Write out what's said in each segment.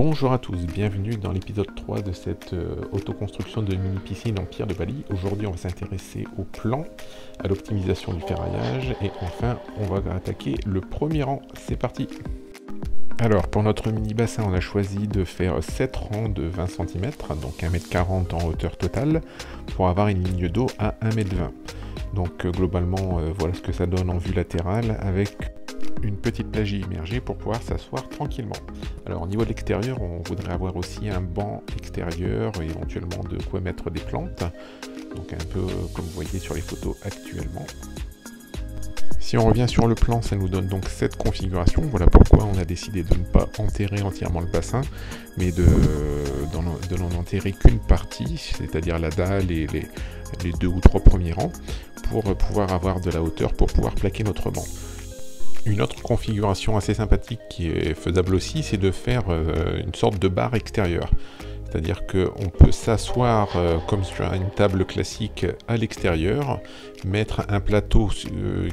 Bonjour à tous, bienvenue dans l'épisode 3 de cette autoconstruction de mini-piscine en pierre de Bali. Aujourd'hui on va s'intéresser au plan, à l'optimisation du ferraillage et enfin on va attaquer le premier rang. C'est parti! Alors pour notre mini bassin on a choisi de faire 7 rangs de 20 cm, donc 1,40 m en hauteur totale, pour avoir une ligne d'eau à 1,20 m. Donc globalement voilà ce que ça donne en vue latérale avec une petite plage immergée pour pouvoir s'asseoir tranquillement. Alors au niveau de l'extérieur, on voudrait avoir aussi un banc extérieur et éventuellement de quoi mettre des plantes. Donc un peu comme vous voyez sur les photos actuellement. Si on revient sur le plan, ça nous donne donc cette configuration. Voilà pourquoi on a décidé de ne pas enterrer entièrement le bassin, mais de n'en enterrer qu'une partie, c'est-à-dire la dalle et les 2 ou 3 premiers rangs, pour pouvoir avoir de la hauteur pour pouvoir plaquer notre banc. Une autre configuration assez sympathique qui est faisable aussi, c'est de faire une sorte de bar extérieur. C'est-à-dire qu'on peut s'asseoir comme sur une table classique à l'extérieur, mettre un plateau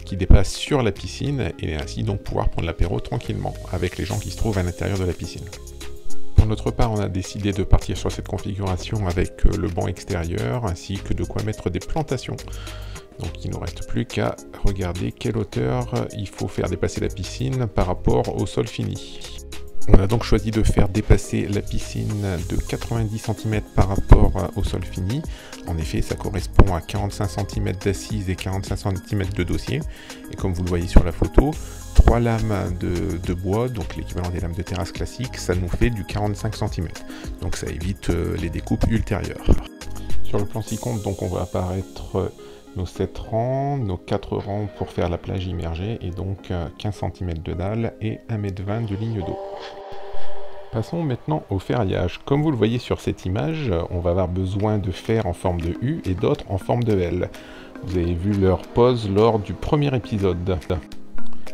qui dépasse sur la piscine et ainsi donc pouvoir prendre l'apéro tranquillement avec les gens qui se trouvent à l'intérieur de la piscine. Pour notre part, on a décidé de partir sur cette configuration avec le banc extérieur ainsi que de quoi mettre des plantations. Donc il ne nous reste plus qu'à regarder quelle hauteur il faut faire dépasser la piscine par rapport au sol fini. On a donc choisi de faire dépasser la piscine de 90 cm par rapport au sol fini. En effet, ça correspond à 45 cm d'assise et 45 cm de dossier. Et comme vous le voyez sur la photo, 3 lames de bois, donc l'équivalent des lames de terrasse classiques, ça nous fait du 45 cm. Donc ça évite les découpes ultérieures. Sur le plan ci-compte, donc on va apparaître nos 7 rangs, nos 4 rangs pour faire la plage immergée et donc 15 cm de dalle et 1,20 m de ligne d'eau. Passons maintenant au ferraillage. Comme vous le voyez sur cette image, on va avoir besoin de fer en forme de U et d'autres en forme de L. Vous avez vu leur pose lors du premier épisode.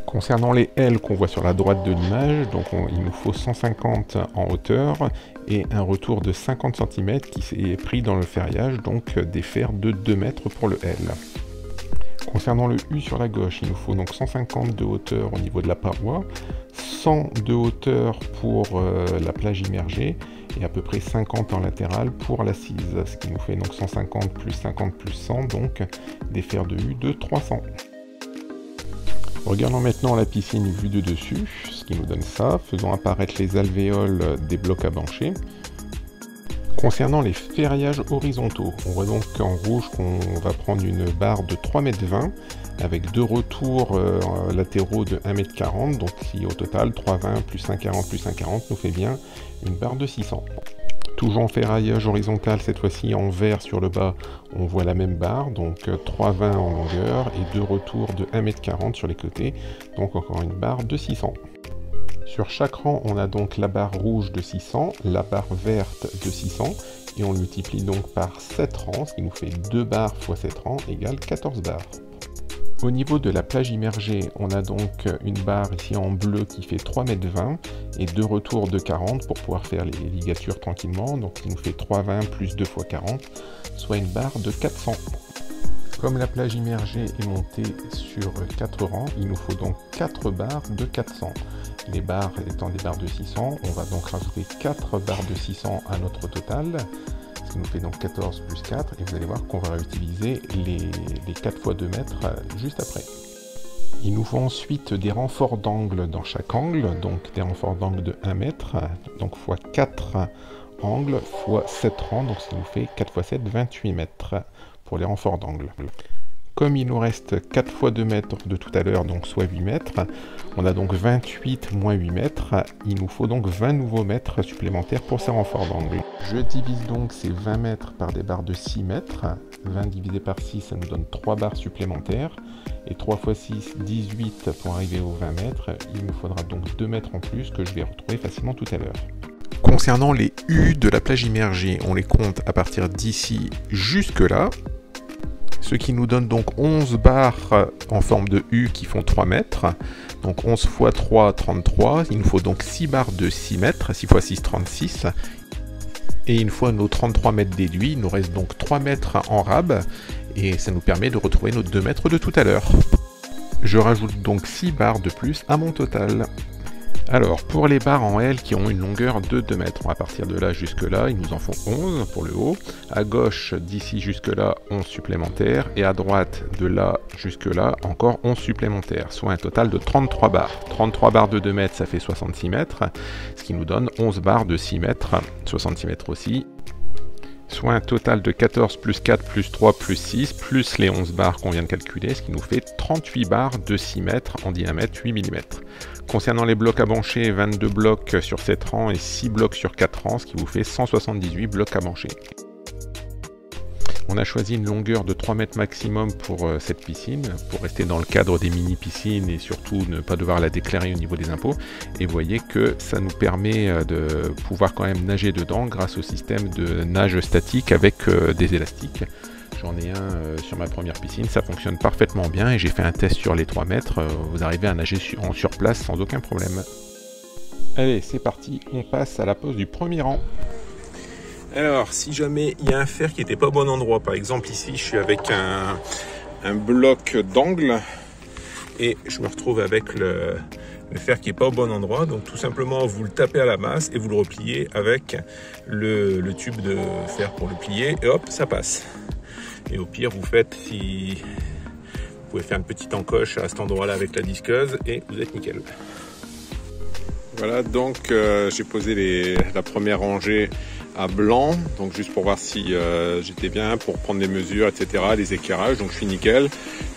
Concernant les L qu'on voit sur la droite de l'image, donc il nous faut 150 en hauteur et un retour de 50 cm qui est pris dans le ferraillage, donc des fers de 2 mètres pour le L. Concernant le U sur la gauche, il nous faut donc 150 de hauteur au niveau de la paroi, 100 de hauteur pour la plage immergée et à peu près 50 en latéral pour l'assise, ce qui nous fait donc 150 plus 50 plus 100, donc des fers de U de 300. Regardons maintenant la piscine vue de dessus, ce qui nous donne ça. Faisons apparaître les alvéoles des blocs à bancher. Concernant les ferraillages horizontaux, on voit donc en rouge qu'on va prendre une barre de 3,20 m avec 2 retours latéraux de 1,40 m, donc si au total 3,20 plus 1,40 plus 1,40 nous fait bien une barre de 600. Toujours en ferraillage horizontal, cette fois-ci en vert sur le bas, on voit la même barre, donc 3,20 en longueur et 2 retours de 1,40 m sur les côtés, donc encore une barre de 600. Sur chaque rang, on a donc la barre rouge de 600, la barre verte de 600, et on le multiplie donc par 7 rangs, ce qui nous fait 2 barres x 7 rangs égale 14 barres. Au niveau de la plage immergée, on a donc une barre ici en bleu qui fait 3,20 m et 2 retours de 40 pour pouvoir faire les ligatures tranquillement, donc qui nous fait 3,20 plus 2 x 40, soit une barre de 400. Comme la plage immergée est montée sur 4 rangs, il nous faut donc 4 barres de 400. Les barres étant des barres de 600, on va donc rajouter 4 barres de 600 à notre total, ce qui nous fait donc 14 plus 4, et vous allez voir qu'on va réutiliser les 4 x 2 mètres juste après. Il nous faut ensuite des renforts d'angle dans chaque angle, donc des renforts d'angle de 1 mètre, donc x 4 angles, x 7 rangs, donc ce qui nous fait 4 x 7, 28 mètres pour les renforts d'angle. Comme il nous reste 4 x 2 mètres de tout à l'heure, donc soit 8 mètres, on a donc 28 moins 8 mètres, il nous faut donc 20 nouveaux mètres supplémentaires pour ces renforts d'angle. Je divise donc ces 20 mètres par des barres de 6 mètres, 20 divisé par 6, ça nous donne 3 barres supplémentaires, et 3 x 6, 18 pour arriver aux 20 mètres, il nous faudra donc 2 mètres en plus que je vais retrouver facilement tout à l'heure. Concernant les U de la plage immergée, on les compte à partir d'ici jusque là, ce qui nous donne donc 11 barres en forme de U qui font 3 mètres. Donc 11 x 3, 33. Il nous faut donc 6 barres de 6 mètres. 6 x 6, 36. Et une fois nos 33 mètres déduits, il nous reste donc 3 mètres en rab. Et ça nous permet de retrouver nos 2 mètres de tout à l'heure. Je rajoute donc 6 barres de plus à mon total. Alors, pour les barres en L qui ont une longueur de 2 mètres, à partir de là jusque là, il nous en faut 11 pour le haut. À gauche, d'ici jusque là, 11 supplémentaires. Et à droite, de là jusque là, encore 11 supplémentaires, soit un total de 33 barres. 33 barres de 2 mètres, ça fait 66 mètres, ce qui nous donne 11 barres de 6 mètres, 66 mètres aussi. Soit un total de 14 plus 4 plus 3 plus 6, plus les 11 barres qu'on vient de calculer, ce qui nous fait 38 barres de 6 mètres en diamètre 8 mm. Concernant les blocs à bancher, 22 blocs sur 7 rangs et 6 blocs sur 4 rangs, ce qui vous fait 178 blocs à bancher. On a choisi une longueur de 3 mètres maximum pour cette piscine, pour rester dans le cadre des mini-piscines et surtout ne pas devoir la déclarer au niveau des impôts. Et vous voyez que ça nous permet de pouvoir quand même nager dedans grâce au système de nage statique avec des élastiques. J'en ai un sur ma première piscine, ça fonctionne parfaitement bien et j'ai fait un test sur les 3 mètres. Vous arrivez à nager sur place sans aucun problème. Allez, c'est parti, on passe à la pose du premier rang. Alors, si jamais il y a un fer qui n'était pas au bon endroit, par exemple ici, je suis avec un bloc d'angle et je me retrouve avec le fer qui n'est pas au bon endroit. Donc tout simplement, vous le tapez à la masse et vous le repliez avec le tube de fer pour le plier et hop, ça passe. Et au pire, vous pouvez faire une petite encoche à cet endroit-là avec la disqueuse et vous êtes nickel. Voilà, donc j'ai posé la première rangée à blanc, donc juste pour voir si j'étais bien, pour prendre les mesures, etc., les éclairages, donc je suis nickel.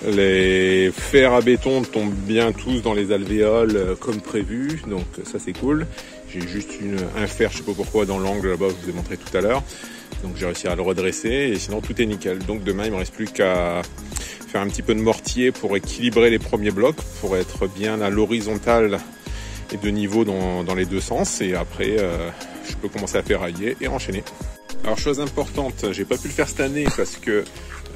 Les fers à béton tombent bien tous dans les alvéoles comme prévu, donc ça c'est cool. J'ai juste un fer, je sais pas pourquoi, dans l'angle là-bas, je vous ai montré tout à l'heure, donc j'ai réussi à le redresser, et sinon tout est nickel. Donc demain il me reste plus qu'à faire un petit peu de mortier pour équilibrer les premiers blocs, pour être bien à l'horizontale et de niveau dans les deux sens, et après je peux commencer à ferrailler et enchaîner. Alors chose importante, j'ai pas pu le faire cette année parce que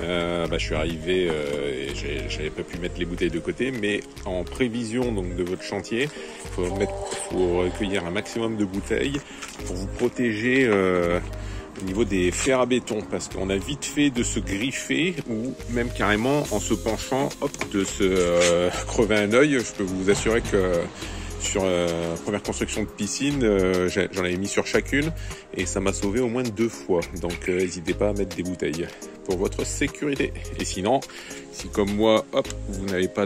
je suis arrivé et j'avais pas pu mettre les bouteilles de côté, mais en prévision donc de votre chantier, il faut recueillir un maximum de bouteilles pour vous protéger au niveau des fers à béton, parce qu'on a vite fait de se griffer ou même carrément en se penchant, hop, de se crever un œil. Je peux vous assurer que sur la première construction de piscine, j'en avais mis sur chacune et ça m'a sauvé au moins 2 fois. Donc n'hésitez pas à mettre des bouteilles pour votre sécurité. Et sinon, si comme moi, hop, vous n'avez pas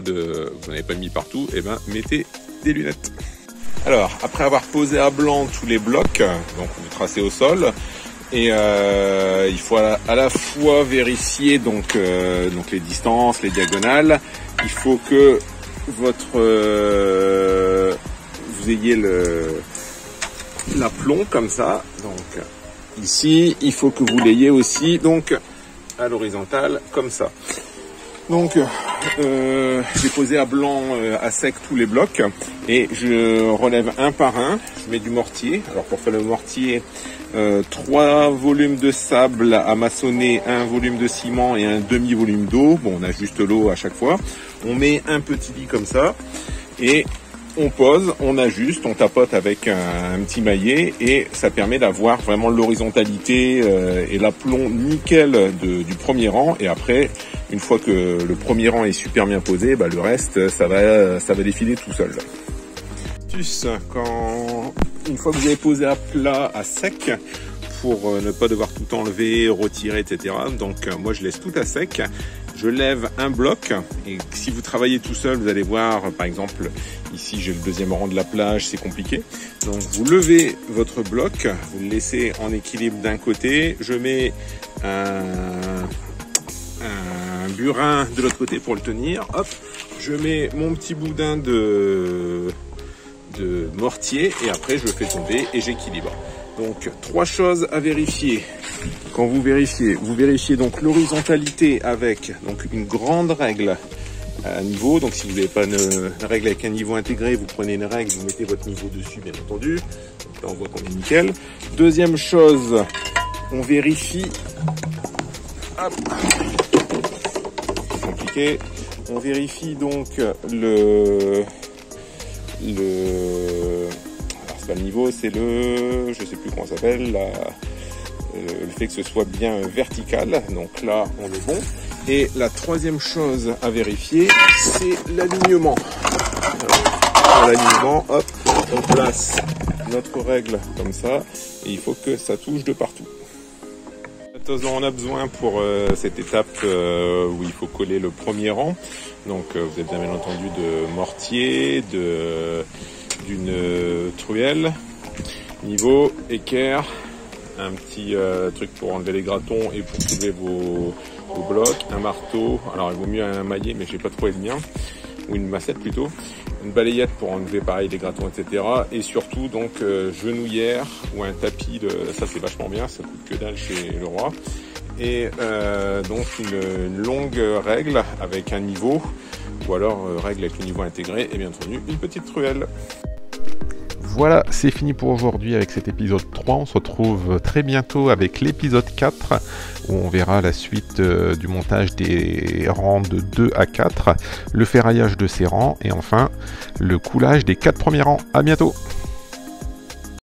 mis partout, et ben mettez des lunettes. Alors, après avoir posé à blanc tous les blocs, donc vous tracez au sol, et il faut à la fois vérifier donc les distances, les diagonales. Il faut que vous ayez l'aplomb comme ça. Donc ici, il faut que vous l'ayez aussi donc à l'horizontale comme ça. Donc j'ai posé à blanc, à sec tous les blocs et je relève un par un. Je mets du mortier. Alors pour faire le mortier, 3 volumes de sable à maçonner, 1 volume de ciment et un demi-volume d'eau. Bon, on a juste l'eau à chaque fois. On met un petit lit comme ça et on pose, on ajuste, on tapote avec un petit maillet et ça permet d'avoir vraiment l'horizontalité et l'aplomb nickel du premier rang. Et après, une fois que le premier rang est super bien posé, le reste, ça va défiler tout seul. Une fois que vous avez posé à plat, à sec, pour ne pas devoir tout enlever, retirer, etc. Donc moi je laisse tout à sec. Je lève un bloc et si vous travaillez tout seul, vous allez voir, par exemple, ici j'ai le deuxième rang de la plage, c'est compliqué. Donc vous levez votre bloc, vous le laissez en équilibre d'un côté. Je mets un burin de l'autre côté pour le tenir. Hop, je mets mon petit boudin de mortier et après je le fais tomber et j'équilibre. Donc 3 choses à vérifier. Quand vous vérifiez donc l'horizontalité avec donc une grande règle à niveau. Donc si vous n'avez pas une règle avec un niveau intégré, vous prenez une règle, vous mettez votre niveau dessus bien entendu. Donc là on voit qu'on est nickel. Deuxième chose, on vérifie. Hop. C'est compliqué. On vérifie donc alors c'est pas le niveau, c'est je sais plus comment ça s'appelle, le fait que ce soit bien vertical. Donc là on est bon. Et la troisième chose à vérifier, c'est l'alignement. L'alignement, hop, on place notre règle comme ça et il faut que ça touche de partout. On a besoin pour cette étape où il faut coller le premier rang. Donc vous avez bien entendu de mortier, d'une truelle, niveau, équerre, un petit truc pour enlever les gratons et pour trouver vos blocs, un marteau, alors il vaut mieux un maillet mais j'ai pas trouvé le mien, ou une massette plutôt, une balayette pour enlever pareil les gratons, etc. Et surtout donc genouillère ou un tapis, ça c'est vachement bien, ça coûte que dalle chez Leroy. Et donc une longue règle avec un niveau, ou alors règle avec le niveau intégré, et bien entendu une petite truelle. Voilà, c'est fini pour aujourd'hui avec cet épisode 3. On se retrouve très bientôt avec l'épisode 4 où on verra la suite du montage des rangs de 2 à 4, le ferraillage de ces rangs et enfin le coulage des 4 premiers rangs. À bientôt!